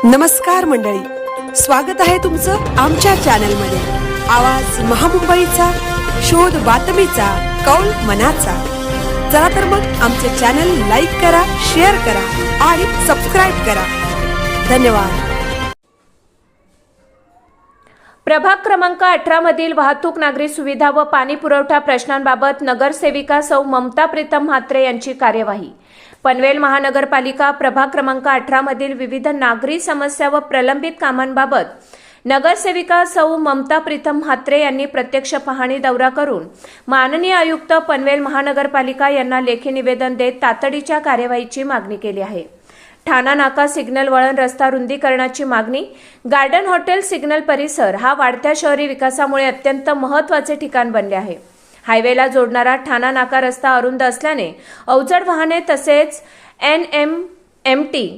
नमस्कार मंडळी, स्वागत आहे तुमचं आमच्या चॅनलमध्ये। आवाज महामुंबईचा, शोध बातमीचा, कौल मनाचा। चला तर मग आमचे चॅनल लाईक करा, शेअर करा आणि सबस्क्राइब करा। धन्यवाद। प्रभाग क्रमांक 18 मधील वाहतूक, नागरी सुविधा व पाणी पुरवठा प्रश्नांबाबत नगरसेविका सौ ममता प्रीतम म्हात्रे यांची कार्यवाही। पनवेल महानगरपालिका प्रभाग क्रमांक 18 मधील विविध नागरी समस्या व प्रलंबित कामांबाबत नगरसेविका सौ ममता प्रीतम म्हात्रे यांनी प्रत्यक्ष पाहणी दौरा करून माननीय आयुक्त पनवेल महानगरपालिका यांना लेखी निवेदन देत तातडीच्या कार्यवाहीची मागणी केली आहे। ठाणा नाका सिग्नल वळण रस्ता रुंदीकरणाची मागणी। गार्डन हॉटेल सिग्नल परिसर हा वाढत्या शहरी विकासामुळे अत्यंत महत्त्वाचे ठिकाण बनले आहे। हायवेला जोडणारा ठाणा नाका रस्ता अरुंद असल्याने अवजड वाहने तसेच NMMT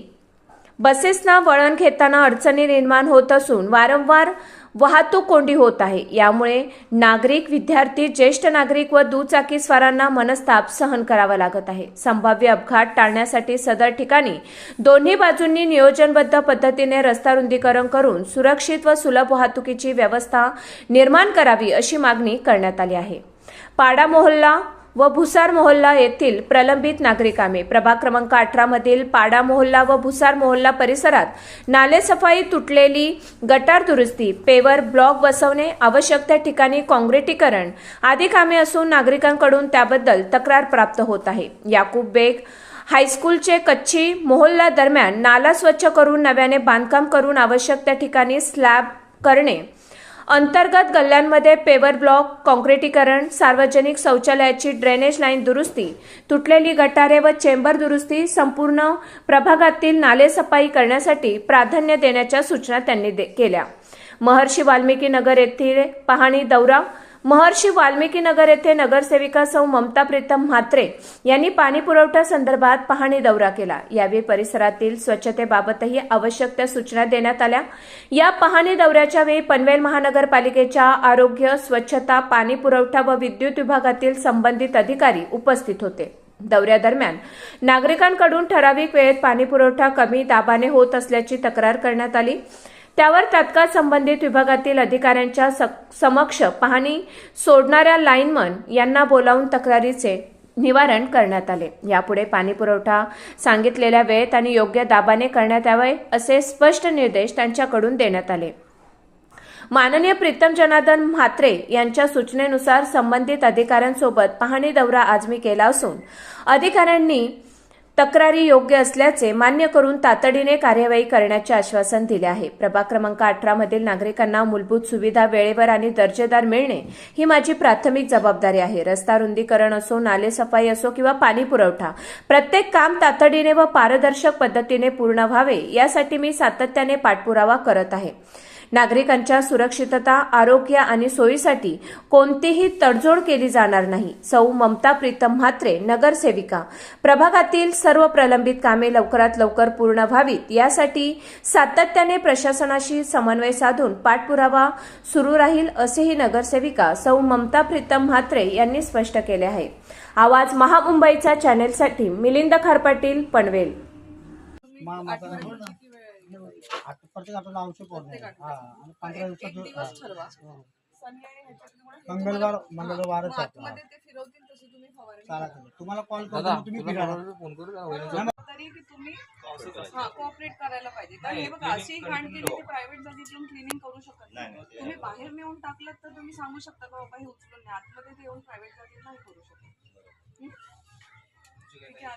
बसेसना वळण घेताना अडचणी निर्माण होत असून वारंवार वाहतूक कोंडी होत आहे। यामुळे नागरिक, विद्यार्थी, ज्येष्ठ नागरिक व दुचाकीस्वारांना मनस्ताप सहन करावा लागत आहे। संभाव्य अपघात टाळण्यासाठी सदर ठिकाणी दोन्ही बाजूंनी नियोजनबद्ध पद्धतीने रस्ता रुंदीकरण करून सुरक्षित व सुलभ वाहतुकीची व्यवस्था निर्माण करावी अशी मागणी करण्यात आली आहे। पाडा मोहल्ला व भुसार मोहल्ला येथील प्रलंबित नागरी कामे। प्रभाग क्रमांक 18 मधील पाडा मोहल्ला व भुसार मोहल्ला परिसरात नाले सफाई, तुटलेली गटार दुरुस्ती, पेवर ब्लॉक बसवणे, आवश्यक त्या ठिकाणी काँक्रिटीकरण आदी कामे असून नागरिकांकडून त्याबद्दल तक्रार प्राप्त होत आहे। याकूब बेग हायस्कूलचे कच्ची मोहल्ला दरम्यान नाला स्वच्छ करून नव्याने बांधकाम करून आवश्यक त्या ठिकाणी स्लॅब करणे, अंतर्गत गल्ल्यांमध्ये पेवर ब्लॉक काँक्रिटीकरण, सार्वजनिक शौचालयाची ड्रेनेज लाईन दुरुस्ती, तुटलेली गटारे व चेंबर दुरुस्ती, संपूर्ण प्रभागातील नाले सफाई करण्यासाठी प्राधान्य देण्याच्या सूचना त्यांनी केल्या। महर्षी वाल्मिकी नगर येथील पाहणी दौरा। महर्षी वाल्मिकी नगर येथे नगरसेविका सौ ममता प्रीतम म्हात्रे यांनी पाणी पुरवठा संदर्भात पाहणी दौरा केला। यावेळी परिसरातील स्वच्छतेबाबतही आवश्यक त्या सूचना देण्यात आल्या। या पाहणी दौऱ्याच्या वेळी पनवेल महानगरपालिकेच्या आरोग्य, स्वच्छता, पाणी पुरवठा व विद्युत विभागातील संबंधित अधिकारी उपस्थित होते। दौऱ्यादरम्यान नागरिकांकडून ठराविक वेळेत पाणी पुरवठा कमी दाबाने होत असल्याची तक्रार करण्यात आली। त्यावर तात्काळ संबंधित विभागातील अधिकाऱ्यांच्या समक्ष पाहणी सोडणाऱ्या लाईनमन यांना बोलावून तक्रारीचे निवारण करण्यात आले। यापुढे पाणी पुरवठा सांगितलेल्या वेळेत आणि योग्य दाबाने करण्यात यावे असे स्पष्ट निर्देश त्यांच्याकडून देण्यात आले। माननीय प्रीतम जनार्दन म्हात्रे यांच्या सूचनेनुसार संबंधित अधिकाऱ्यांसोबत पाहणी दौरा आज मी केला असून अधिकाऱ्यांनी तक्रारी योग्य असल्याचे मान्य करून तातडीने कार्यवाही करण्याचे आश्वासन दिले आहे। प्रभाग क्रमांक 18 मधील नागरिकांना मूलभूत सुविधा वेळेवर आणि दर्जेदार मिळणे ही माझी प्राथमिक जबाबदारी आहे। रस्ता रुंदीकरण असो, नाले सफाई असो किंवा पाणी पुरवठा, प्रत्येक काम तातडीने व पारदर्शक पद्धतीने पूर्ण व्हावे यासाठी मी सातत्याने पाठपुरावा करत आहे। नागरिकांच्या सुरक्षितता, आरोग्य आणि सोयीसाठी कोणतीही तडजोड केली जाणार नाही। सौ ममता प्रीतम म्हात्रे, नगरसेविका। प्रभागातील सर्व प्रलंबित कामे लवकरात लवकर पूर्ण व्हावीत यासाठी सातत्याने प्रशासनाशी समन्वय साधून पाठपुरावा सुरू राहील असेही नगरसेविका सौ ममता प्रीतम म्हात्रे यांनी स्पष्ट केले आहे। आवाज महामुंबईचा चॅनेलसाठी मिलिंद खारपाटील, पनवेल। तुम्हाला कॉल करतो, तुम्ही फोन करू तरी की तुम्ही कोऑपरेट करायला पाहिजे। कारण हे बघा, अशी घाण केली की प्रायव्हेट जागेतून क्लिनिंग करू शकत नाही। तुम्ही बाहेर नेऊन टाकलं तर तुम्ही सांगू शकता का बाबा हे उचलून नाही, आतमध्ये ते येऊन प्रायव्हेट जागेत नाही करू शकत। ठीक आहे।